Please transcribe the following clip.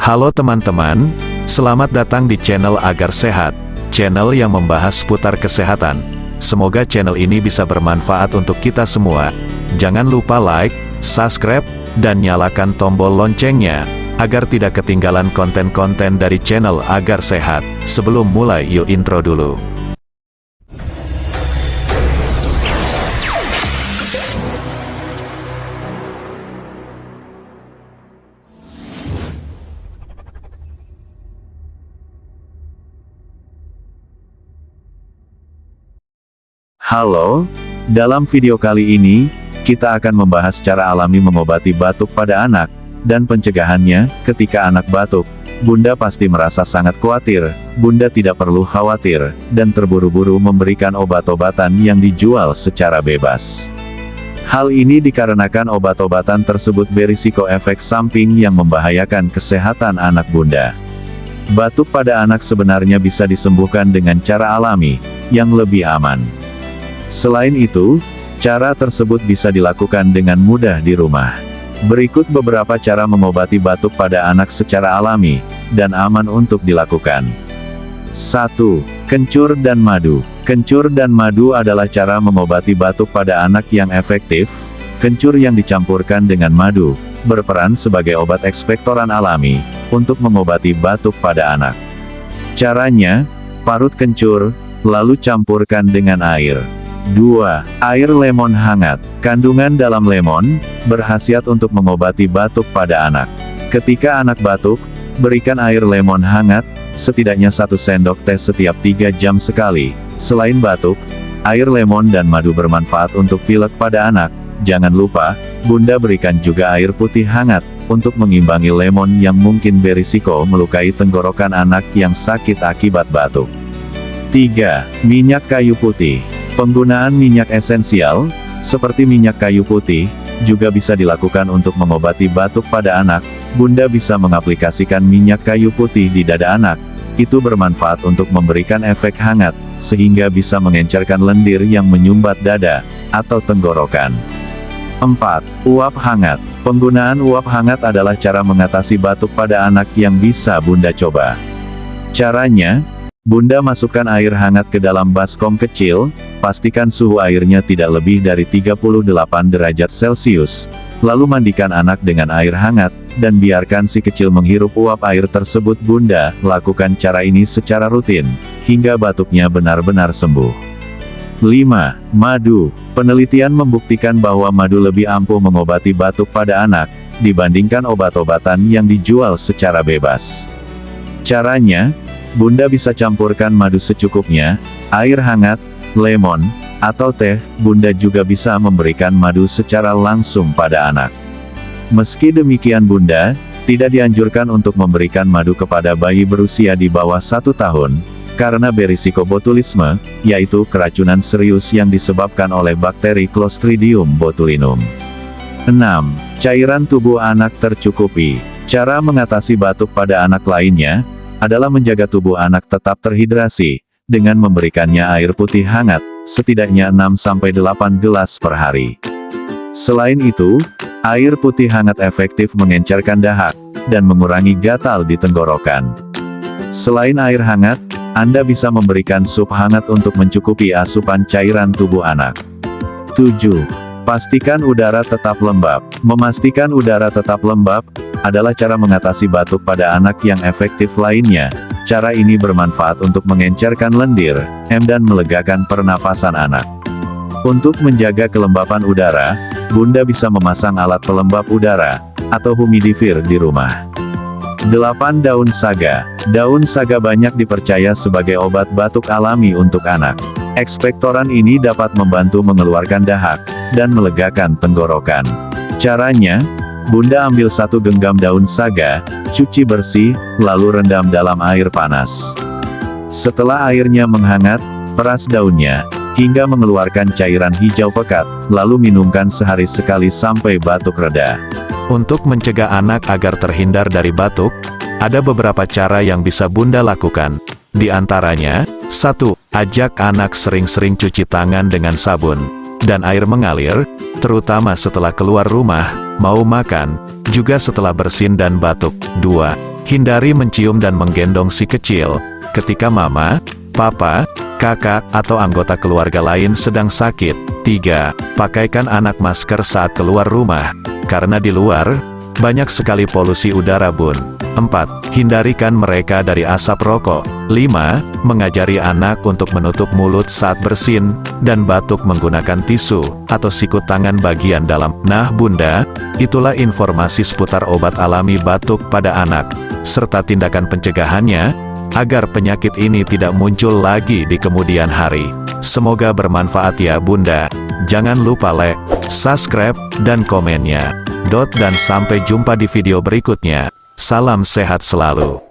Halo teman-teman, selamat datang di channel Agar Sehat, channel yang membahas seputar kesehatan. Semoga channel ini bisa bermanfaat untuk kita semua. Jangan lupa like, subscribe, dan nyalakan tombol loncengnya, agar tidak ketinggalan konten-konten dari channel Agar Sehat. Sebelum mulai, yuk intro dulu. Halo, dalam video kali ini, kita akan membahas cara alami mengobati batuk pada anak, dan pencegahannya. Ketika anak batuk, Bunda pasti merasa sangat khawatir. Bunda tidak perlu khawatir, dan terburu-buru memberikan obat-obatan yang dijual secara bebas. Hal ini dikarenakan obat-obatan tersebut berisiko efek samping yang membahayakan kesehatan anak Bunda. Batuk pada anak sebenarnya bisa disembuhkan dengan cara alami, yang lebih aman. Selain itu, cara tersebut bisa dilakukan dengan mudah di rumah. Berikut beberapa cara mengobati batuk pada anak secara alami, dan aman untuk dilakukan. 1. Kencur dan madu. Kencur dan madu adalah cara mengobati batuk pada anak yang efektif. Kencur yang dicampurkan dengan madu, berperan sebagai obat ekspektoran alami, untuk mengobati batuk pada anak. Caranya, parut kencur, lalu campurkan dengan air. 2. Air lemon hangat. Kandungan dalam lemon, berkhasiat untuk mengobati batuk pada anak. Ketika anak batuk, berikan air lemon hangat, setidaknya 1 sendok teh setiap 3 jam sekali. Selain batuk, air lemon dan madu bermanfaat untuk pilek pada anak. Jangan lupa, Bunda berikan juga air putih hangat, untuk mengimbangi lemon yang mungkin berisiko melukai tenggorokan anak yang sakit akibat batuk. 3. Minyak kayu putih. Penggunaan minyak esensial, seperti minyak kayu putih, juga bisa dilakukan untuk mengobati batuk pada anak. Bunda bisa mengaplikasikan minyak kayu putih di dada anak. Itu bermanfaat untuk memberikan efek hangat, sehingga bisa mengencerkan lendir yang menyumbat dada, atau tenggorokan. 4. Uap hangat. Penggunaan uap hangat adalah cara mengatasi batuk pada anak yang bisa Bunda coba. Caranya, Bunda masukkan air hangat ke dalam baskom kecil, pastikan suhu airnya tidak lebih dari 38 derajat Celcius, lalu mandikan anak dengan air hangat, dan biarkan si kecil menghirup uap air tersebut. Bunda lakukan cara ini secara rutin, hingga batuknya benar-benar sembuh. 5. Madu. Penelitian membuktikan bahwa madu lebih ampuh mengobati batuk pada anak, dibandingkan obat-obatan yang dijual secara bebas. Caranya, Bunda bisa campurkan madu secukupnya, air hangat, lemon, atau teh. Bunda juga bisa memberikan madu secara langsung pada anak. Meski demikian, Bunda tidak dianjurkan untuk memberikan madu kepada bayi berusia di bawah 1 tahun, karena berisiko botulisme, yaitu keracunan serius yang disebabkan oleh bakteri Clostridium botulinum. 6. Cairan tubuh anak tercukupi. Cara mengatasi batuk pada anak lainnya, adalah menjaga tubuh anak tetap terhidrasi, dengan memberikannya air putih hangat, setidaknya 6-8 gelas per hari. Selain itu, air putih hangat efektif mengencerkan dahak, dan mengurangi gatal di tenggorokan. Selain air hangat, Anda bisa memberikan sup hangat untuk mencukupi asupan cairan tubuh anak. 7. Pastikan udara tetap lembab. Memastikan udara tetap lembab, adalah cara mengatasi batuk pada anak yang efektif lainnya. Cara ini bermanfaat untuk mengencerkan lendir, dan melegakan pernapasan anak. Untuk menjaga kelembapan udara, Bunda bisa memasang alat pelembab udara, atau humidifier di rumah. 8. Daun saga. Daun saga banyak dipercaya sebagai obat batuk alami untuk anak. Ekspektoran ini dapat membantu mengeluarkan dahak, dan melegakan tenggorokan. Caranya, Bunda ambil 1 genggam daun saga, cuci bersih, lalu rendam dalam air panas. Setelah airnya menghangat, peras daunnya, hingga mengeluarkan cairan hijau pekat, lalu minumkan sehari sekali sampai batuk reda. Untuk mencegah anak agar terhindar dari batuk, ada beberapa cara yang bisa Bunda lakukan. Di antaranya, 1. Ajak anak sering-sering cuci tangan dengan sabun dan air mengalir, terutama setelah keluar rumah, mau makan, juga setelah bersin dan batuk. 2. Hindari mencium dan menggendong si kecil ketika mama, papa, kakak, atau anggota keluarga lain sedang sakit. 3. Pakaikan anak masker saat keluar rumah, karena di luar banyak sekali polusi udara, Bun. 4. Hindarikan mereka dari asap rokok. 5. Mengajari anak untuk menutup mulut saat bersin dan batuk menggunakan tisu atau sikut tangan bagian dalam. Nah, Bunda, itulah informasi seputar obat alami batuk pada anak, serta tindakan pencegahannya, agar penyakit ini tidak muncul lagi di kemudian hari. Semoga bermanfaat ya Bunda. Jangan lupa like, subscribe, dan komennya. Dan sampai jumpa di video berikutnya. Salam sehat selalu.